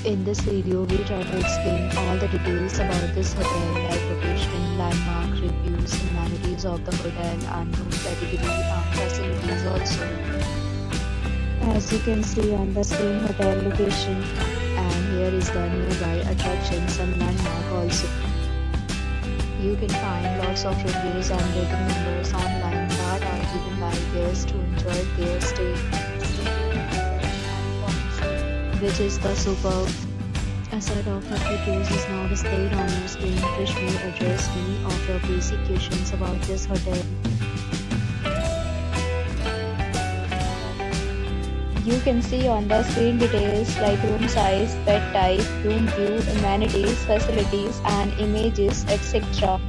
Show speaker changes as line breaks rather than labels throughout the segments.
In this video, we try to explain all the details about this hotel, like location, landmark, reviews, amenities of the hotel, and room category and facilities also. As you can see on the screen, hotel location, and here is the nearby attractions and landmark also. You can find lots of reviews and rating numbers online that are given by guests to enjoy their stay, which is the superb. A set of reviews is now displayed on your screen, which may address many of your basic questions about this hotel. You can see on the screen details like room size, bed type, room view, amenities, facilities, and images, etc.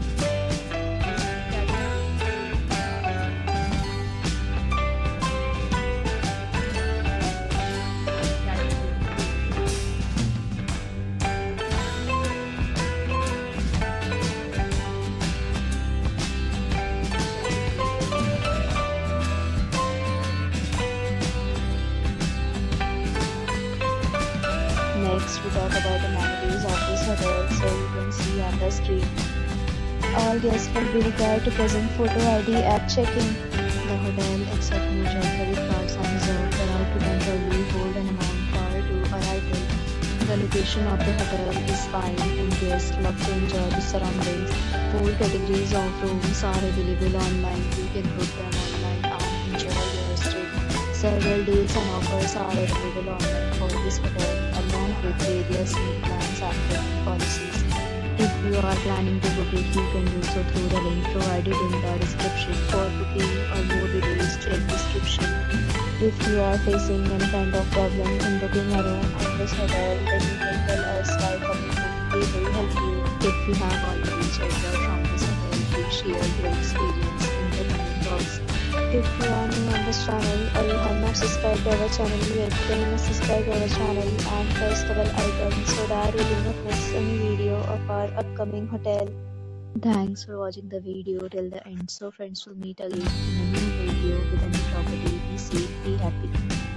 Next, we talk about the amenities of this hotel, so you can see on the screen. All guests will be required to present photo ID at check-in. The hotel accepts major credit cards and reserves the right to temporarily hold an amount prior to arrival. The location of the hotel is fine and guests love to enjoy the surroundings. All categories of rooms are available online. You can book them online and enjoy your stay. Several deals and offers are available online for this hotel, along with various meal plans and payment policies. If you are planning to book it, you can do so through the link provided in the description. For booking or more details, check description. If you are facing any kind of problem in booking a room in this hotel, then you can tell us by commenting. We will help you. If you have already checked out from this hotel, please share your experience in the comment box. If you are new on this channel or you have not subscribed to our channel yet, then you must subscribe to our channel and press the bell icon so that you do not miss any video of our upcoming hotel. Thanks for watching the video till the end. So friends, will meet again in a new video with a new property. Be safe, be happy.